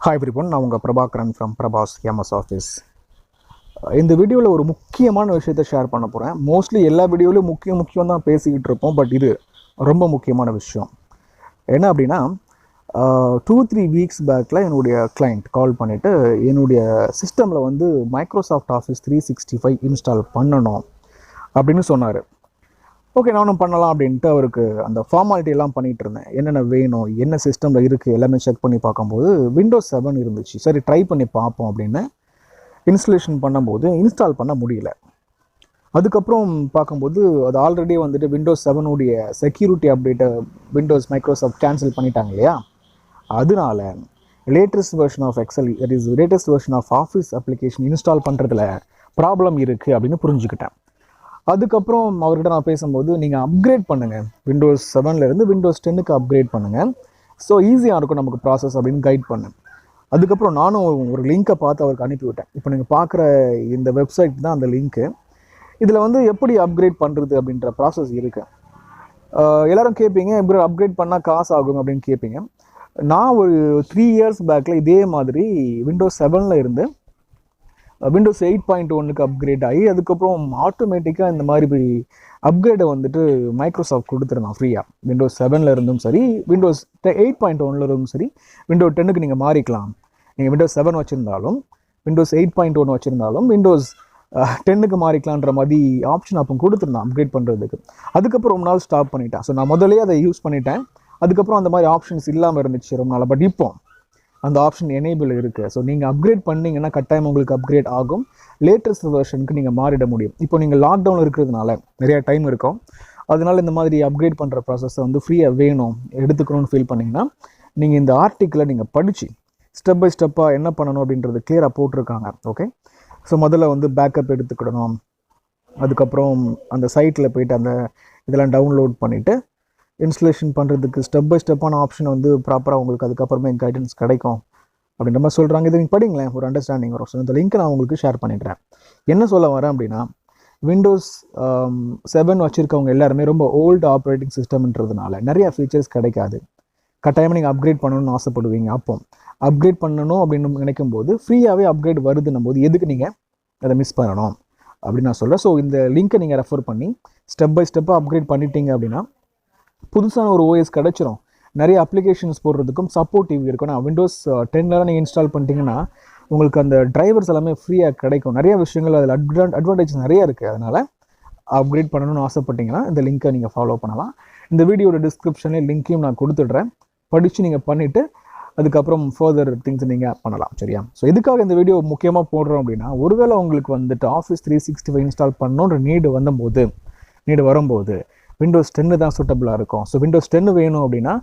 Hi everyone, நான் உங்கள் Prabhakaran from Prabas MS Office. இந்த வீடியோவில் ஒரு முக்கியமான விஷயத்தை ஷேர் பண்ண போகிறேன். மோஸ்ட்லி எல்லா வீடியோவிலும் முக்கியம் தான் பேசிக்கிட்டு இருப்போம். பட் இது ரொம்ப முக்கியமான விஷயம். என்ன அப்படின்னா 2-3 வீக்ஸ் பேக்கில் என்னுடைய கிளைண்ட் கால் பண்ணிவிட்டு என்னுடைய சிஸ்டமில் வந்து மைக்ரோசாஃப்ட் ஆஃபீஸ் 365 இன்ஸ்டால் பண்ணணும் அப்படின்னு சொன்னார். ஓகே, நானும் பண்ணலாம் அப்படின்ட்டு அவருக்கு அந்த ஃபார்மாலிட்டி எல்லாம் பண்ணிகிட்டு இருந்தேன். என்னென்ன வேணும், என்ன சிஸ்டமில் இருக்குது எல்லாமே செக் பண்ணி பார்க்கும்போது விண்டோஸ் 7 இருந்துச்சு. சரி, ட்ரை பண்ணி பார்ப்போம் அப்படின்னு இன்ஸ்டலேஷன் பண்ணும்போது இன்ஸ்டால் பண்ண முடியல. அதுக்கப்புறம் பார்க்கும்போது அது ஆல்ரெடி வந்துட்டு விண்டோஸ் 7உடைய செக்யூரிட்டி அப்டேட்டை மைக்ரோசாஃப்ட் கேன்சல் பண்ணிட்டாங்க இல்லையா. அதனால latest version of Excel, that is latest version of Office application install பண்ணுறதுல ப்ராப்ளம் இருக்குது அப்படின்னு புரிஞ்சுக்கிட்டேன். அதுக்கப்புறம் அவர்கிட்ட நான் பேசும்போது நீங்கள் அப்கிரேட் பண்ணுங்கள், விண்டோஸ் 7லேருந்து விண்டோஸ் 10க்கு அப்கிரேட் பண்ணுங்கள், ஸோ ஈஸியாக இருக்கும் நமக்கு ப்ராசஸ் அப்படின்னு கைட் பண்ணேன். அதுக்கப்புறம் நானும் ஒரு லிங்க்கை பார்த்து அவருக்கு அனுப்பிவிட்டேன். இப்போ நீங்கள் பார்க்குற இந்த வெப்சைட் தான் அந்த லிங்க்கு. இதில் வந்து எப்படி அப்கிரேட் பண்ணுறது அப்படின்ற ப்ராசஸ் இருக்குது. எல்லோரும் கேட்பீங்க, எப்படி அப்கிரேட் பண்ணால் காசு ஆகும் அப்படின்னு கேட்பீங்க. நான் ஒரு 3 இயர்ஸ் பேக்கில் இதே மாதிரி விண்டோஸ் 7ல் இருந்து விண்டோஸ் 8.1க்கு அப்கிரேட் ஆகி அதுக்கப்புறம் ஆட்டோமேட்டிக்காக இந்த மாதிரி அப்கிரேடை வந்துட்டு மைக்ரோசாஃப்ட் கொடுத்துருந்தான் ஃப்ரீயாக. விண்டோஸ் 7ல் இருந்தும் சரி, விண்டோஸ் 8.1ல் இருந்தும் சரி, விண்டோஸ் 10க்கு நீங்கள் மாறிக்கலாம். நீங்கள் விண்டோஸ் 7 வச்சுருந்தாலும், விண்டோஸ் 8.1 வச்சுருந்தாலும், விண்டோஸ் 10க்கு மாறிக்கலான்ற மாதிரி ஆப்ஷன் அப்போ கொடுத்துருந்தான் அப்கிரேட் பண்ணுறதுக்கு. அதுக்கப்புறம் ரொம்ப நாள் ஸ்டாப் பண்ணிட்டேன். ஸோ நான் முதலே அதை யூஸ் பண்ணிட்டேன். அதுக்கப்புறம் அந்த மாதிரி ஆப்ஷன்ஸ் இல்லாமல் இருந்துச்சு ரொம்ப நாள். பட் இப்போ அந்த ஆப்ஷன் எனேபிள் இருக்குது. ஸோ நீங்கள் அப்கிரேட் பண்ணிங்கன்னா கட்டாயம் உங்களுக்கு அப்கிரேட் ஆகும். லேட்டஸ்ட் வெர்ஷனுக்கு நீங்கள் மாறிட முடியும். இப்போ நீங்கள் லாக்டவுனில் இருக்கிறதுனால நிறையா டைம் இருக்கும். அதனால இந்த மாதிரி அப்கிரேட் பண்ணுற ப்ராசஸை வந்து ஃப்ரீயாக வேணும், எடுத்துக்கணும்னு ஃபீல் பண்ணிங்கன்னா நீங்கள் இந்த ஆர்டிக்கிளை நீங்கள் படித்து ஸ்டெப் பை ஸ்டெப்பாக என்ன பண்ணணும் அப்படின்றது கிளியராக போட்டிருக்காங்க. ஓகே, ஸோ முதல்ல வந்து பேக்கப் எடுத்துக்கிடணும். அதுக்கப்புறம் அந்த சைட்டில் போய்ட்டு அந்த இதெல்லாம் டவுன்லோட் பண்ணிவிட்டு இன்ஸ்டலேஷன் பண்ணுறதுக்கு ஸ்டெப் பை ஸ்டெப்பான ஆப்ஷன் வந்து ப்ராப்பராக உங்களுக்கு அதுக்கப்புறமே கைடன்ஸ் கிடைக்கும் அப்படின்ற மாதிரி சொல்கிறாங்க. இது நீங்கள் படிங்களேன், ஒரு அண்டர்ஸ்டாண்டிங் வரும். ஸோ இந்த லிங்க்கை நான் உங்களுக்கு ஷேர் பண்ணிடுறேன். என்ன சொல்ல வரேன் அப்படின்னா, விண்டோஸ் 7 வச்சுருக்கவங்க எல்லாருமே ரொம்ப ஓல்டு ஆப்ரேட்டிங் சிஸ்டம்ன்றதுனால நிறையா ஃபீச்சர்ஸ் கிடைக்காது. கட்டாயமாக நீங்கள் அப்கிரேட் பண்ணணும்னு ஆசைப்படுவீங்க. அப்போ அப்கிரேட் பண்ணணும் அப்படின்னு நினைக்கும் போது ஃப்ரீயாகவே அப்கிரேட் வருதுன்னும் போது எதுக்கு நீங்கள் அதை மிஸ் பண்ணணும் அப்படின்னு நான் சொல்கிறேன். ஸோ இந்த லிங்க்கை நீங்கள் ரெஃபர் பண்ணி ஸ்டெப் பை ஸ்டெப்பாக அப்கிரேட் பண்ணிட்டீங்க அப்படின்னா புதுசான ஒரு ஓஎஸ் கிடச்சிரும். நிறைய அப்ளிகேஷன்ஸ் போடுறதுக்கும் சப்போர்ட்டிவ் இருக்கும். நான் விண்டோஸ் 10லாம் நீங்கள் இன்ஸ்டால் பண்ணிட்டீங்கன்னா உங்களுக்கு அந்த டிரைவர்ஸ் எல்லாமே ஃப்ரீயாக கிடைக்கும். நிறைய விஷயங்கள் அதில் அட்வான்டேஜ் நிறைய இருக்குது. அதனால் அப்கிரேட் பண்ணணும்னு ஆசைப்பட்டீங்கன்னா இந்த லிங்க்கை நீங்கள் ஃபாலோ பண்ணலாம். இந்த வீடியோட டிஸ்கிரிப்ஷனில் லிங்க்கையும் நான் கொடுத்துட்றேன். படித்து நீங்கள் பண்ணிவிட்டு அதுக்கப்புறம் ஃபர்தர் திங்ஸ் நீங்கள் பண்ணலாம். சரியா? ஸோ எதுக்காக இந்த வீடியோ முக்கியமாக போடுறோம் அப்படின்னா, ஒருவேளை உங்களுக்கு வந்துட்டு ஆஃபீஸ் 365 இன்ஸ்டால் பண்ணணுன்ற நீடு வரும்போது விண்டோஸ் 10 தான் சூட்டபுளாக இருக்கும். ஸோ விண்டோஸ் 10 வேணும் அப்படின்னா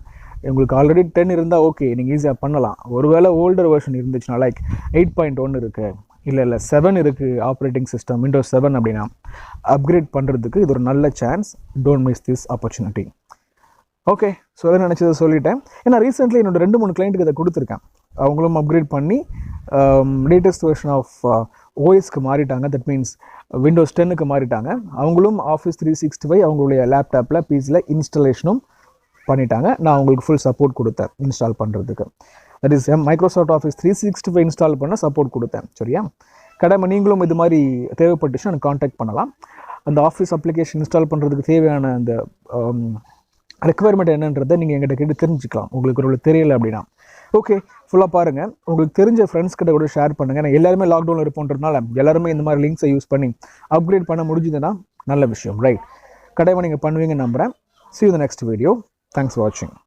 உங்களுக்கு ஆல்ரெடி 10 இருந்தால் ஓகே, நீங்கள் ஈஸியாக பண்ணலாம். ஒருவேளை ஓல்டர் வெர்ஷன் இருந்துச்சுன்னா லைக் 8.1 இருக்குது, இல்லை 7 இருக்குது ஆப்ரேட்டிங் சிஸ்டம் விண்டோஸ் 7 அப்படின்னா அப்கிரேட் பண்ணுறதுக்கு இது ஒரு நல்ல chance. Don't miss this opportunity. Okay, so அதை நினச்சதை சொல்லிட்டேன். ஏன்னா ரீசெண்ட்லி என்னோட 2-3 கிளைண்ட்டுக்கு இதை கொடுத்துருக்கேன். அவங்களும் அப்கிரேட் பண்ணி லேட்டஸ்ட் வெர்ஷன் ஆஃப் ஓஎஸ்க்கு மாறிட்டாங்க. தட் மீன்ஸ் விண்டோஸ் 10க்கு மாறிட்டாங்க. அவங்களும் ஆஃபீஸ் 365 அவங்களுடைய லேப்டாப்பில் பிசியில் இன்ஸ்டலேஷனும் பண்ணிட்டாங்க. நான் அவங்களுக்கு ஃபுல் சப்போர்ட் கொடுத்தேன் இன்ஸ்டால் பண்ணுறதுக்கு. That is Microsoft office 365 install பண்ண சப்போர்ட் கொடுத்தேன். சரியா? கடமை நீங்களும் இது மாதிரி தேவைப்பட்டுச்சு எனக்கு காண்டாக்ட் பண்ணலாம். அந்த ஆஃபீஸ் அப்ளிகேஷன் இன்ஸ்டால் பண்ணுறதுக்கு தேவையான அந்த ரெக்குவயர்மெண்ட் என்னன்றதை நீங்கள் எங்கிட்ட கேட்டு தெரிஞ்சுக்கலாம். உங்களுக்கு தெரியலை அப்படின்னா. ஓகே, ஃபுல்லாக பாருங்கள். உங்களுக்கு தெரிஞ்ச ஃப்ரெண்ட்ஸ் கிட்ட கூட ஷேர் பண்ணுங்கள். ஏன்னா எல்லாருமே லாக்டவுனில் இருப்போன்றதுனால எல்லாருமே இந்த மாதிரி லிங்க்ஸை யூஸ் பண்ணி அப்கிரேட் பண்ண முடிஞ்சதுன்னா நல்ல விஷயம், ரைட்? கட்டாயமாக நீங்கள் பண்ணுவீங்கன்னு நம்புகிறேன். See you in the next video. Thanks for watching.